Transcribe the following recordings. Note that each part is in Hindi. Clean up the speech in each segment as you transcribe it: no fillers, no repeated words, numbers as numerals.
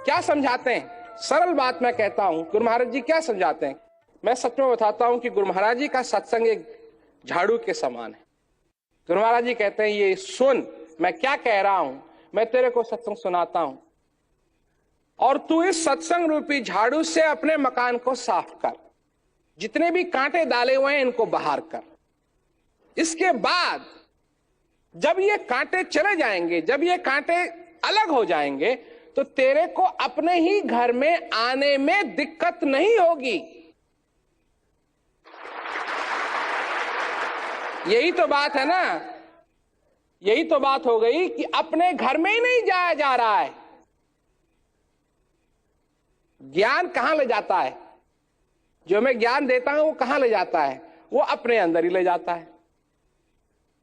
क्या समझाते हैं? सरल बात मैं कहता हूं, गुरु महाराज जी क्या समझाते हैं? मैं सच में बताता हूं कि गुरु महाराज जी का सत्संग एक झाड़ू के समान है। गुरु महाराज जी कहते हैं, ये सुन मैं क्या कह रहा हूं, मैं तेरे को सत्संग सुनाता हूं और तू इस सत्संग रूपी झाड़ू से अपने मकान को साफ कर, जितने भी कांटे डाले हुए हैं इनको बाहर कर। इसके बाद जब ये कांटे चले जाएंगे, जब ये कांटे अलग हो जाएंगे, तो तेरे को अपने ही घर में आने में दिक्कत नहीं होगी। यही तो बात है ना, यही तो बात हो गई कि अपने घर में ही नहीं जाया जा रहा है। ज्ञान कहां ले जाता है? जो मैं ज्ञान देता हूं वो कहां ले जाता है? वो अपने अंदर ही ले जाता है।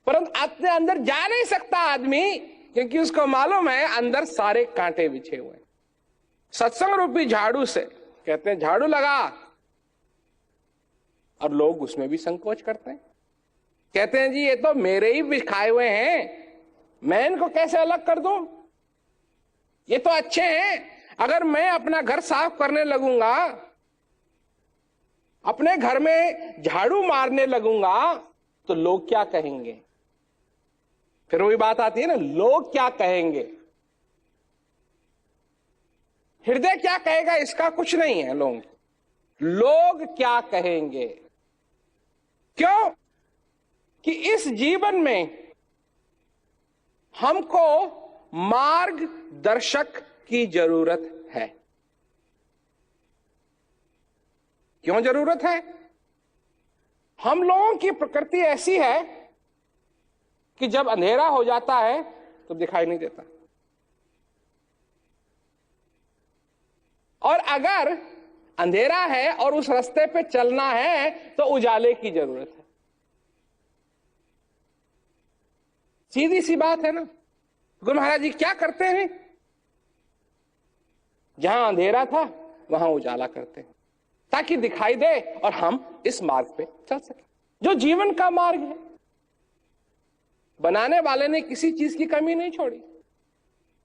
परंतु अपने अंदर जा नहीं सकता आदमी, क्योंकि उसको मालूम है अंदर सारे कांटे बिछे हुए हैं। सत्संग रूपी झाड़ू से कहते हैं झाड़ू लगा, और लोग उसमें भी संकोच करते हैं। कहते हैं जी ये तो मेरे ही बिछाए हुए हैं, मैं इनको कैसे अलग कर दूं? ये तो अच्छे हैं। अगर मैं अपना घर साफ करने लगूंगा, अपने घर में झाड़ू मारने लगूंगा, तो लोग क्या कहेंगे? फिर वही बात आती है ना, लोग क्या कहेंगे। हृदय क्या कहेगा इसका कुछ नहीं है। लोग क्या कहेंगे? क्यों? कि इस जीवन में हमको मार्गदर्शक की जरूरत है। क्यों जरूरत है? हम लोगों की प्रकृति ऐसी है कि जब अंधेरा हो जाता है तो दिखाई नहीं देता, और अगर अंधेरा है और उस रास्ते पे चलना है तो उजाले की जरूरत है। सीधी सी बात है ना। गुरु महाराज जी क्या करते हैं? जहां अंधेरा था वहां उजाला करते हैं, ताकि दिखाई दे और हम इस मार्ग पे चल सके, जो जीवन का मार्ग है। बनाने वाले ने किसी चीज की कमी नहीं छोड़ी।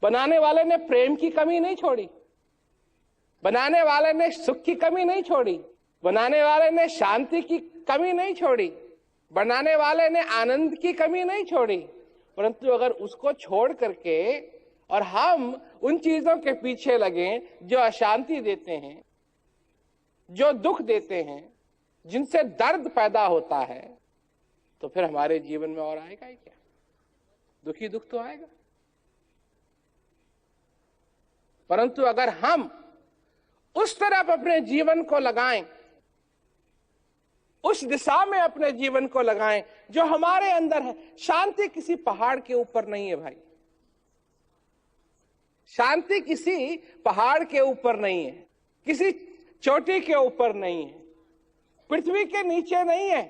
बनाने वाले ने प्रेम की कमी नहीं छोड़ी। बनाने वाले ने सुख की कमी नहीं छोड़ी। बनाने वाले ने शांति की कमी नहीं छोड़ी। बनाने वाले ने आनंद की कमी नहीं छोड़ी। परंतु अगर उसको छोड़ करके और हम उन चीजों के पीछे लगे जो अशांति देते हैं, जो दुख देते हैं, जिनसे दर्द पैदा होता है, तो फिर हमारे जीवन में और आएगा ही क्या? दुखी दुख तो आएगा। परंतु अगर हम उस तरफ अपने जीवन को लगाएं, उस दिशा में अपने जीवन को लगाएं जो हमारे अंदर है। शांति किसी पहाड़ के ऊपर नहीं है भाई। शांति किसी पहाड़ के ऊपर नहीं है, किसी चोटी के ऊपर नहीं है, पृथ्वी के नीचे नहीं है।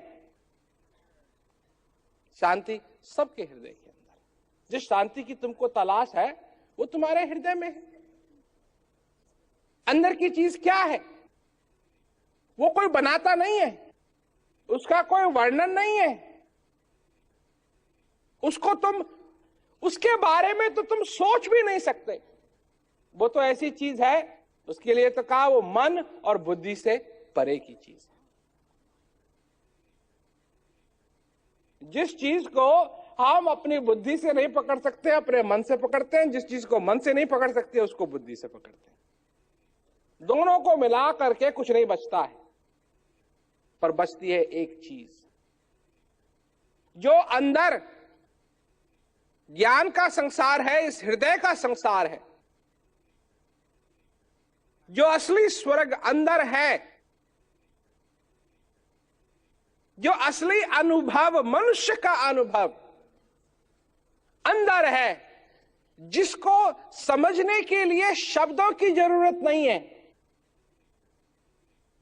शांति सबके हृदय के अंदर। जिस शांति की तुमको तलाश है वो तुम्हारे हृदय में है। अंदर की चीज क्या है? वो कोई बनाता नहीं है, उसका कोई वर्णन नहीं है, उसको तुम, उसके बारे में तो तुम सोच भी नहीं सकते। वो तो ऐसी चीज है, उसके लिए तो कहा वो मन और बुद्धि से परे की चीज है। जिस चीज को हम अपनी बुद्धि से नहीं पकड़ सकते, अपने मन से पकड़ते हैं। जिस चीज को मन से नहीं पकड़ सकते उसको बुद्धि से पकड़ते हैं। दोनों को मिला करके कुछ नहीं बचता है, पर बचती है एक चीज, जो अंदर ज्ञान का संसार है, इस हृदय का संसार है। जो असली स्वर्ग अंदर है, जो असली अनुभव, मनुष्य का अनुभव अंदर है, जिसको समझने के लिए शब्दों की जरूरत नहीं है,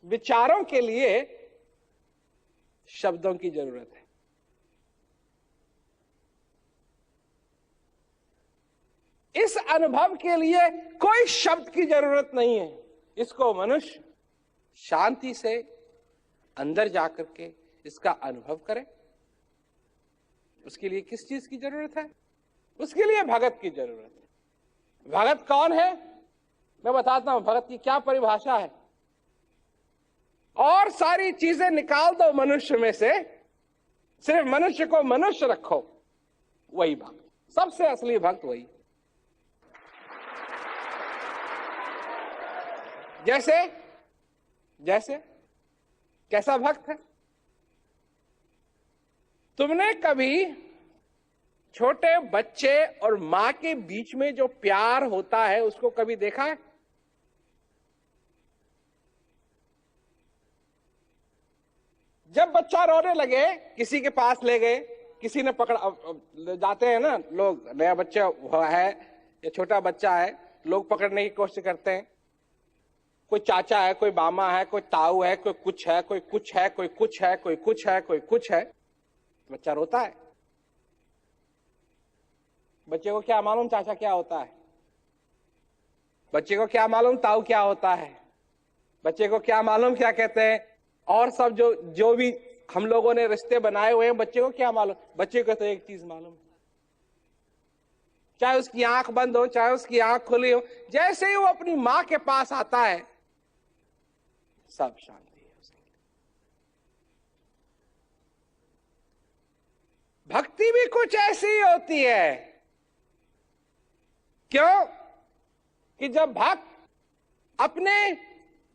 विचारों के लिए शब्दों की जरूरत है। इस अनुभव के लिए कोई शब्द की जरूरत नहीं है। इसको मनुष्य शांति से अंदर जाकर के इसका अनुभव करे। उसके लिए किस चीज की जरूरत है? उसके लिए भगत की जरूरत है। भगत कौन है? मैं बताता हूं भगत की क्या परिभाषा है। और सारी चीजें निकाल दो मनुष्य में से, सिर्फ मनुष्य को मनुष्य रखो, वही भक्त, सबसे असली भक्त वही। जैसे जैसे कैसा भक्त है? तुमने कभी छोटे बच्चे और मां के बीच में जो प्यार होता है उसको कभी देखा है? जब बच्चा रोने लगे, किसी के पास ले गए, किसी ने पकड़ा, जाते हैं ना लोग, नया बच्चा है या छोटा बच्चा है, लोग पकड़ने की कोशिश करते हैं। कोई चाचा है, कोई मामा है, कोई ताऊ है, कोई कुछ है, कोई कुछ है, कोई कुछ है, कोई कुछ है, कोई कुछ है, बच्चा रोता है। बच्चे को क्या मालूम चाचा क्या होता है, बच्चे को क्या मालूम ताऊ क्या होता है, बच्चे को क्या मालूम क्या कहते हैं, और सब जो जो भी हम लोगों ने रिश्ते बनाए हुए हैं, बच्चे को क्या मालूम? बच्चे को तो एक चीज मालूम, चाहे उसकी आंख बंद हो, चाहे उसकी आंख खुली हो, जैसे ही वो अपनी मां के पास आता है, सब शांति है उसकी। भक्ति भी कुछ ऐसी ही होती है। क्यों? कि जब भक्त अपने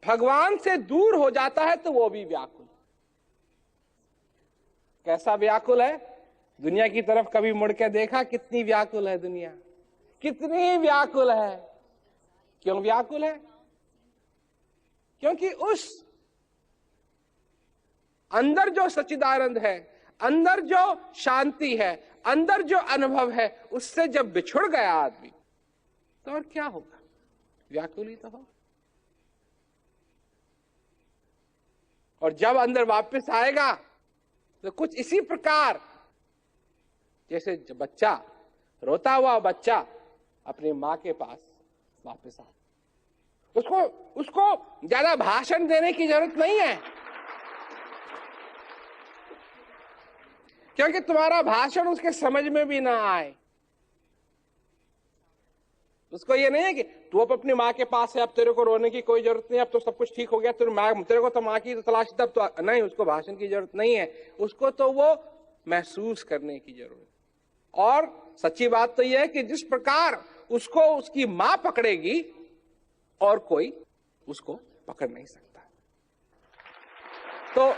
भगवान से दूर हो जाता है तो वो भी व्याकुल। कैसा व्याकुल है? दुनिया की तरफ कभी मुड़ के देखा? कितनी व्याकुल है दुनिया, कितनी व्याकुल है। क्यों व्याकुल है? क्योंकि उस अंदर जो सच्चिदानंद है, अंदर जो शांति है, अंदर जो अनुभव है, उससे जब बिछुड़ गया आदमी तो और क्या होगा? व्याकुल ही तो हो। और जब अंदर वापस आएगा तो कुछ इसी प्रकार, जैसे बच्चा, रोता हुआ बच्चा अपनी मां के पास वापस आ, उसको ज्यादा भाषण देने की जरूरत नहीं है, क्योंकि तुम्हारा भाषण उसके समझ में भी ना आए। उसको ये नहीं है कि तू अब अपनी माँ के पास है, अब तेरे को रोने की कोई जरूरत नहीं, अब तो सब कुछ ठीक हो गया, तेरे को तो माँ की तलाश, तब तो नहीं, उसको भाषण की जरूरत नहीं है, उसको तो वो महसूस करने की जरूरत। और सच्ची बात तो यह है कि जिस प्रकार उसको उसकी माँ पकड़ेगी और कोई उसको पकड़ नहीं सकता। तो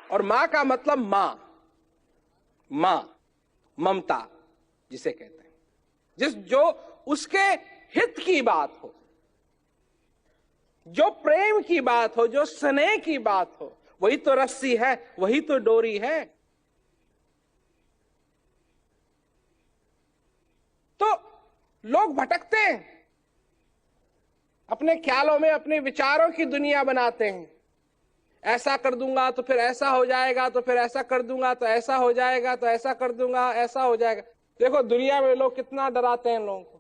और माँ का मतलब माँ ममता जिसे कहते हैं, जो उसके हित की बात हो, जो प्रेम की बात हो, जो स्नेह की बात हो, वही तो रस्सी है, वही तो डोरी है। तो लोग भटकते हैं, अपने ख्यालों में अपने विचारों की दुनिया बनाते हैं। ऐसा कर दूंगा तो फिर ऐसा हो जाएगा, तो फिर ऐसा कर दूंगा तो ऐसा हो जाएगा, तो ऐसा कर दूंगा ऐसा हो जाएगा। देखो दुनिया में लोग कितना डराते हैं लोगों को।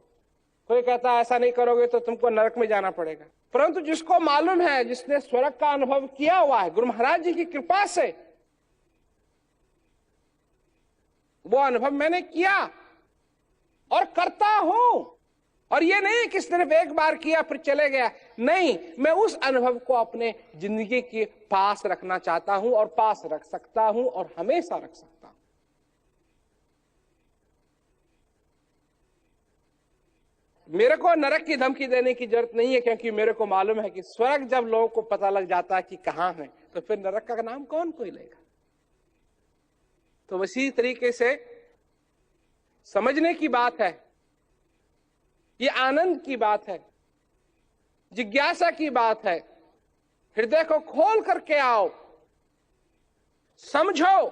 कोई कहता है ऐसा नहीं करोगे तो तुमको नरक में जाना पड़ेगा, परंतु जिसको मालूम है, जिसने स्वर्ग का अनुभव किया हुआ है गुरु महाराज जी की कृपा से, वो अनुभव मैंने किया और करता हूं। और ये नहीं कि सिर्फ एक बार किया फिर चले गया, नहीं, मैं उस अनुभव को अपने जिंदगी के पास रखना चाहता हूं और पास रख सकता हूं और हमेशा रख सकता हूं। मेरे को नरक की धमकी देने की जरूरत नहीं है, क्योंकि मेरे को मालूम है कि स्वर्ग जब लोगों को पता लग जाता है कि कहां है, तो फिर नरक का नाम कौन कोई लेगा। तो इसी तरीके से समझने की बात है, ये आनंद की बात है, जिज्ञासा की बात है। हृदय को खोल करके आओ, समझो,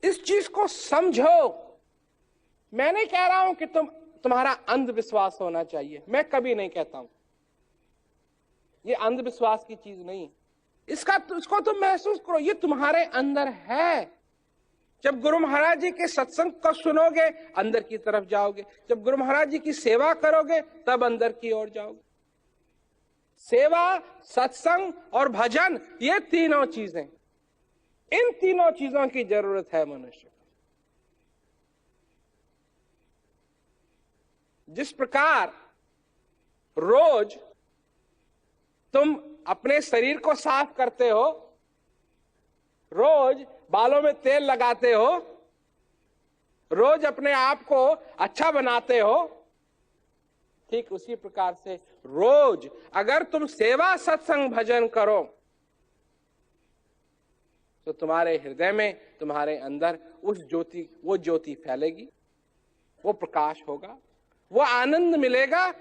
इस चीज को समझो। मैं नहीं कह रहा हूं कि तुम्हारा अंधविश्वास होना चाहिए, मैं कभी नहीं कहता हूं, ये अंधविश्वास की चीज नहीं। इसको तुम महसूस करो, ये तुम्हारे अंदर है। जब गुरु महाराज जी के सत्संग को सुनोगे अंदर की तरफ जाओगे, जब गुरु महाराज जी की सेवा करोगे तब अंदर की ओर जाओगे। सेवा, सत्संग और भजन, ये तीनों चीजें, इन तीनों चीजों की जरूरत है मनुष्य को। जिस प्रकार रोज तुम अपने शरीर को साफ करते हो, रोज बालों में तेल लगाते हो, रोज अपने आप को अच्छा बनाते हो, ठीक उसी प्रकार से रोज अगर तुम सेवा सत्संग भजन करो तो तुम्हारे हृदय में, तुम्हारे अंदर वो ज्योति फैलेगी, वो प्रकाश होगा, वो आनंद मिलेगा,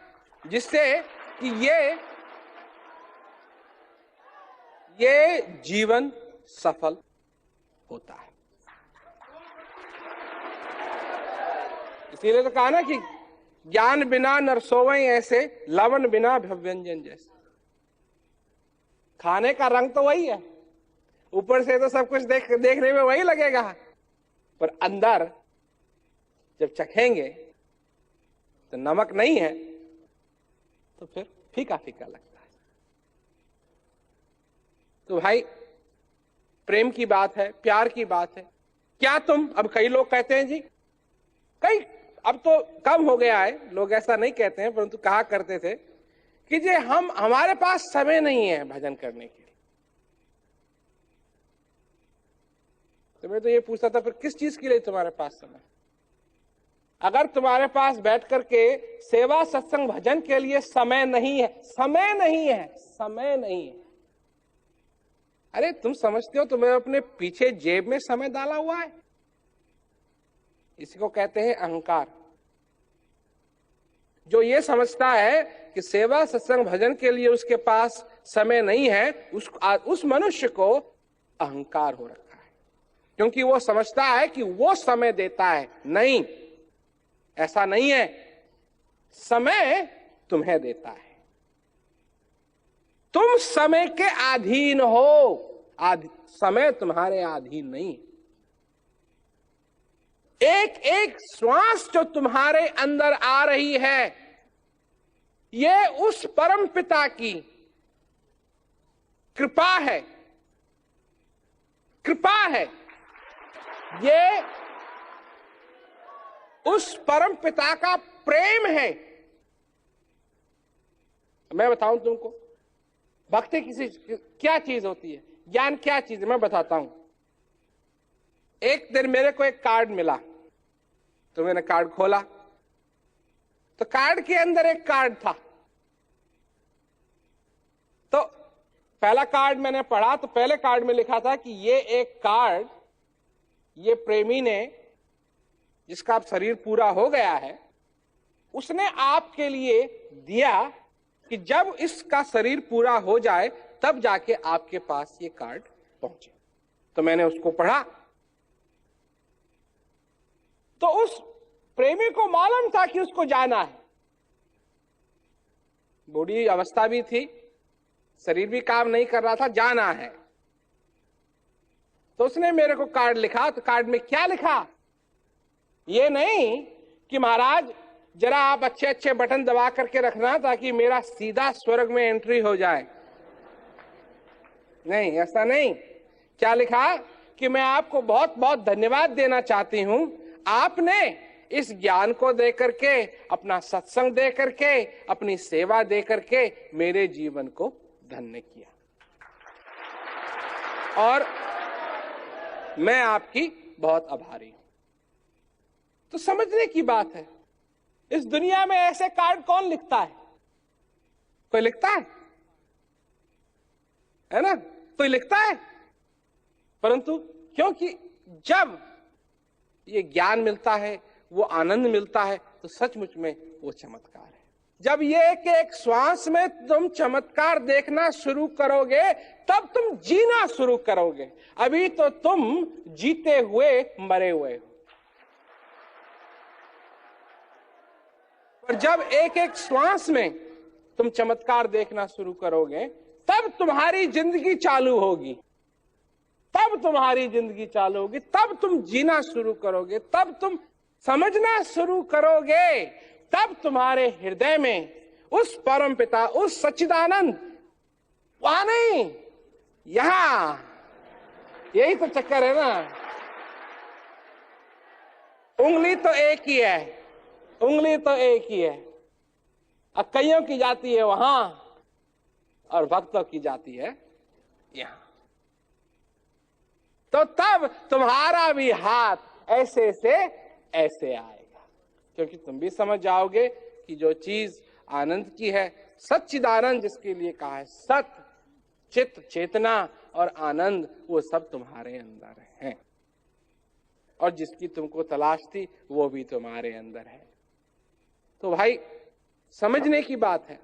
जिससे कि ये जीवन सफल होता है। इसीलिए तो कहा ना कि ज्ञान बिना नर सोवै ऐसे, लवण बिना व्यंजन जैसे। खाने का रंग तो वही है, ऊपर से तो सब कुछ देखने में वही लगेगा, पर अंदर जब चखेंगे तो नमक नहीं है तो फिर फीका फीका लगता है। तो भाई प्रेम की बात है, प्यार की बात है। क्या तुम, अब कई लोग कहते हैं जी, कई अब तो कम हो गया है, लोग ऐसा नहीं कहते हैं, परंतु कहा करते थे कि जे हमारे पास समय नहीं है भजन करने के लिए। तो मैं तो ये पूछता था, फिर किस चीज के लिए तुम्हारे पास समय? अगर तुम्हारे पास बैठ करके सेवा सत्संग भजन के लिए समय नहीं है, समय नहीं है, समय नहीं है, अरे तुम समझते हो तुम्हें अपने पीछे जेब में समय डाला हुआ है? इसी को कहते हैं अहंकार। जो ये समझता है कि सेवा सत्संग भजन के लिए उसके पास समय नहीं है, उस मनुष्य को अहंकार हो रखा है, क्योंकि वो समझता है कि वो समय देता है। नहीं, ऐसा नहीं है। समय तुम्हें देता है, तुम समय के अधीन हो, समय तुम्हारे अधीन नहीं। एक एक श्वास जो तुम्हारे अंदर आ रही है, ये उस परम पिता की कृपा है, कृपा है। ये उस परम पिता का प्रेम है। मैं बताऊं तुमको, भक्ति क्या चीज होती है, ज्ञान क्या चीज है, मैं बताता हूं। एक दिन मेरे को एक कार्ड मिला, तो मैंने कार्ड खोला, तो कार्ड के अंदर एक कार्ड था। तो पहला कार्ड मैंने पढ़ा, तो पहले कार्ड में लिखा था कि ये एक कार्ड, ये प्रेमी ने, जिसका अब शरीर पूरा हो गया है, उसने आपके लिए दिया कि जब इसका शरीर पूरा हो जाए तब जाके आपके पास ये कार्ड पहुंचे। तो मैंने उसको पढ़ा, तो उस प्रेमी को मालूम था कि उसको जाना है, बूढ़ी अवस्था भी थी, शरीर भी काम नहीं कर रहा था, जाना है। तो उसने मेरे को कार्ड लिखा। तो कार्ड में क्या लिखा? ये नहीं कि महाराज जरा आप अच्छे अच्छे बटन दबा करके रखना ताकि मेरा सीधा स्वर्ग में एंट्री हो जाए। नहीं, ऐसा नहीं। क्या लिखा कि मैं आपको बहुत बहुत धन्यवाद देना चाहती हूं, आपने इस ज्ञान को दे करके, अपना सत्संग दे करके, अपनी सेवा दे करके मेरे जीवन को धन्य किया, और मैं आपकी बहुत आभारी हूं। तो समझने की बात है, इस दुनिया में ऐसे कार्ड कौन लिखता है? कोई लिखता है ना? कोई लिखता है? परंतु क्योंकि जब ये ज्ञान मिलता है, वो आनंद मिलता है, तो सचमुच में वो चमत्कार है। जब ये एक एक श्वास में तुम चमत्कार देखना शुरू करोगे, तब तुम जीना शुरू करोगे। अभी तो तुम जीते हुए मरे हुए हो, पर जब एक एक श्वास में तुम चमत्कार देखना शुरू करोगे, तब तुम्हारी जिंदगी चालू होगी, तब तुम्हारी जिंदगी चालू होगी, तब तुम जीना शुरू करोगे, तब तुम समझना शुरू करोगे, तब तुम्हारे हृदय में उस परम पिता, उस सच्चिदानंद, वहां नहीं, यहां, यही तो चक्कर है ना। उंगली तो एक ही है, उंगली तो एक ही है। अक्कइयों की जाती है वहां और भक्तों की जाती है यहां। तो तब तुम्हारा भी हाथ ऐसे से ऐसे आएगा, क्योंकि तुम भी समझ जाओगे कि जो चीज आनंद की है, सच्चिदानंद जिसके लिए कहा है, सत चित्त चेतना और आनंद, वो सब तुम्हारे अंदर है, और जिसकी तुमको तलाश थी वो भी तुम्हारे अंदर है। तो भाई समझने की बात है,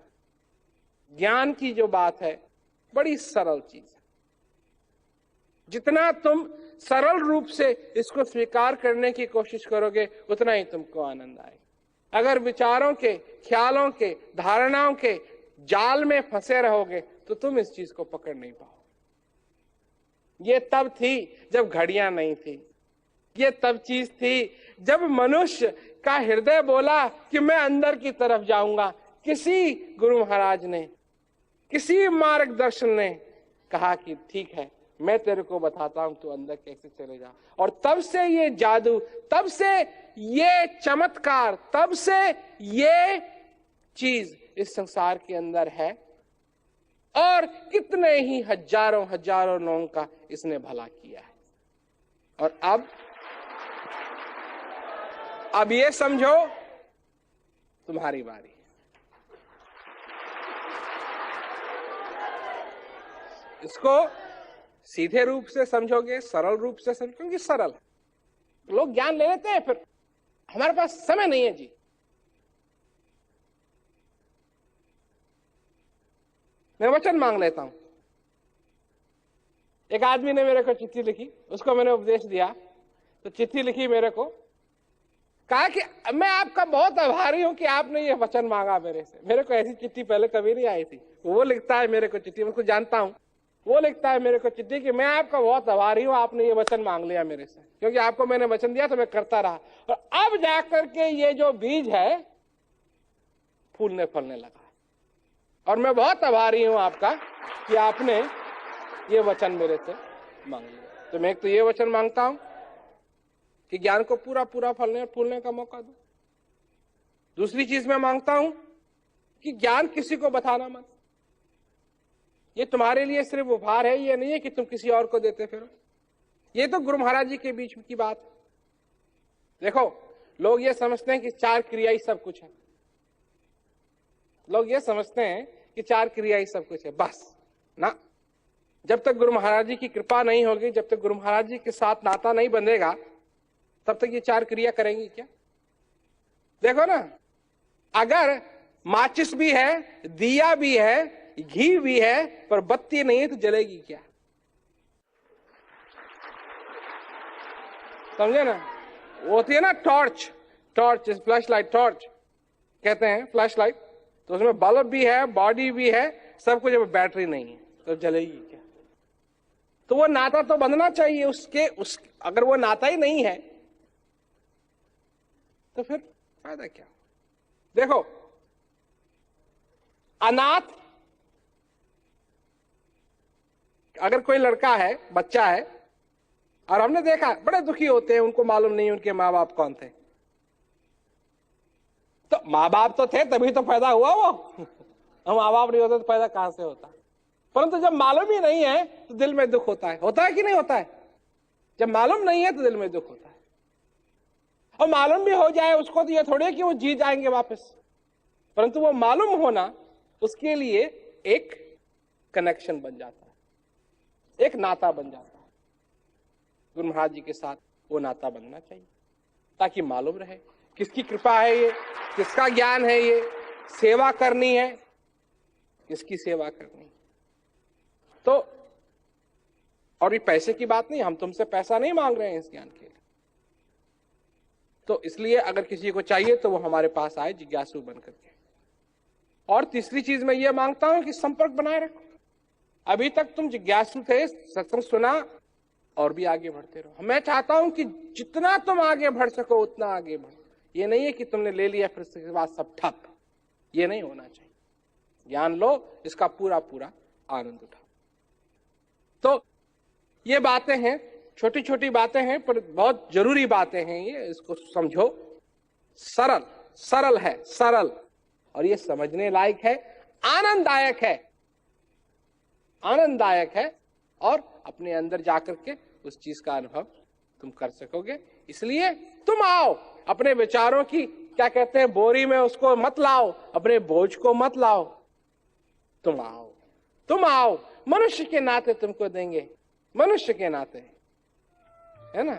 ज्ञान की जो बात है बड़ी सरल चीज है। जितना तुम सरल रूप से इसको स्वीकार करने की कोशिश करोगे उतना ही तुमको आनंद आएगा। अगर विचारों के, ख्यालों के, धारणाओं के जाल में फंसे रहोगे तो तुम इस चीज को पकड़ नहीं पाओगे। ये तब थी जब घड़ियां नहीं थी, ये तब चीज थी जब मनुष्य का हृदय बोला कि मैं अंदर की तरफ जाऊंगा। किसी गुरु महाराज ने, किसी मार्गदर्शन ने कहा कि ठीक है, मैं तेरे को बताता हूं तू अंदर कैसे चले जा। और तब से ये जादू, तब से ये चमत्कार, तब से ये चीज इस संसार के अंदर है, और कितने ही हजारों हजारों लोगों का इसने भला किया है। और अब ये समझो तुम्हारी बारी। इसको सीधे रूप से समझोगे, सरल रूप से समझो, क्योंकि सरल है। लोग ज्ञान ले लेते हैं, फिर हमारे पास समय नहीं है जी। मैं वचन मांग लेता हूं। एक आदमी ने मेरे को चिट्ठी लिखी, उसको मैंने उपदेश दिया, तो चिट्ठी लिखी मेरे को, कहा कि मैं आपका बहुत आभारी हूं कि आपने ये वचन मांगा मेरे से। मेरे को ऐसी चिट्ठी पहले कभी नहीं आई थी। वो लिखता है मेरे को चिट्ठी, मैं उसको जानता हूं, वो लिखता है मेरे को चिट्ठी कि मैं आपका बहुत आभारी हूं, आपने ये वचन मांग लिया मेरे से, क्योंकि आपको मैंने वचन दिया तो मैं करता रहा, और अब जाकर के ये जो बीज है फूलने फलने लगा है। और मैं बहुत आभारी हूं आपका कि आपने ये वचन मेरे से मांग लिया। तो मैं एक तो ये वचन मांगता हूं कि ज्ञान को पूरा पूरा फलने और फूलने का मौका दो। दूसरी चीज मैं मांगता हूं कि ज्ञान किसी को बताना मत। ये तुम्हारे लिए सिर्फ उपहार है, ये नहीं है कि तुम किसी और को देते फिरो। ये तो गुरु महाराज जी के बीच की बात है। देखो, लोग ये समझते हैं कि 4 क्रिया ही सब कुछ है। लोग ये समझते हैं कि 4 क्रिया ही सब कुछ है, बस ना। जब तक गुरु महाराज जी की कृपा नहीं होगी, जब तक गुरु महाराज जी के साथ नाता नहीं बंधेगा, तब तक ये 4 क्रिया करेंगी क्या? देखो ना, अगर माचिस भी है, दिया भी है, घी भी है, पर बत्ती नहीं है तो जलेगी क्या? समझे ना? वो होती है ना torch, torch flash light, torch कहते हैं फ्लैश लाइट। तो उसमें बल्ब भी है, बॉडी भी है, सब कुछ, बैटरी नहीं है तो जलेगी क्या? तो वो नाता तो बंधना चाहिए उस अगर वो नाता ही नहीं है तो फिर फायदा क्या? देखो, अनाथ, अगर कोई लड़का है, बच्चा है, और हमने देखा बड़े दुखी होते हैं, उनको मालूम नहीं उनके माँ बाप कौन थे। तो माँ बाप तो थे तभी तो पैदा हुआ वो। माँ बाप नहीं होते तो पैदा कहां से होता? परंतु जब मालूम ही नहीं है तो दिल में दुख होता है कि नहीं होता है? जब मालूम नहीं है तो दिल में दुख होता है। और मालूम भी हो जाए उसको तो ये थोड़े कि वो जी जाएंगे वापस, परंतु वो मालूम होना उसके लिए एक कनेक्शन बन जाता है, एक नाता बन जाता है। गुरु महाराज जी के साथ वो नाता बनना चाहिए ताकि मालूम रहे किसकी कृपा है ये, किसका ज्ञान है ये, सेवा करनी है, किसकी सेवा करनी है। तो और ये पैसे की बात नहीं, हम तुमसे पैसा नहीं मांग रहे हैं इस ज्ञान के लिए। तो इसलिए अगर किसी को चाहिए तो वो हमारे पास आए जिज्ञासु बन करके। और तीसरी चीज मैं ये मांगता हूं कि संपर्क बनाए रखो। अभी तक तुम जिज्ञासु थे, सत्संग सुना और भी आगे बढ़ते रहो। मैं चाहता हूं कि जितना तुम आगे बढ़ सको उतना आगे बढ़ो। ये नहीं है कि तुमने ले लिया फिर उसके बाद सब ठप, ये नहीं होना चाहिए। ज्ञान लो, इसका पूरा पूरा आनंद उठाओ। तो ये बातें हैं, छोटी छोटी बातें हैं पर बहुत जरूरी बातें हैं ये, इसको समझो। सरल सरल है, सरल। और ये समझने लायक है, आनंददायक है, आनंददायक है, और अपने अंदर जाकर के उस चीज का अनुभव तुम कर सकोगे। इसलिए तुम आओ, अपने विचारों की क्या कहते हैं बोरी में उसको मत लाओ, अपने बोझ को मत लाओ, तुम आओ, तुम आओ, मनुष्य के नाते तुमको देंगे, मनुष्य के नाते, है ना,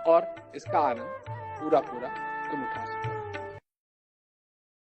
और इसका आनंद पूरा पूरा तुम उठा सकते।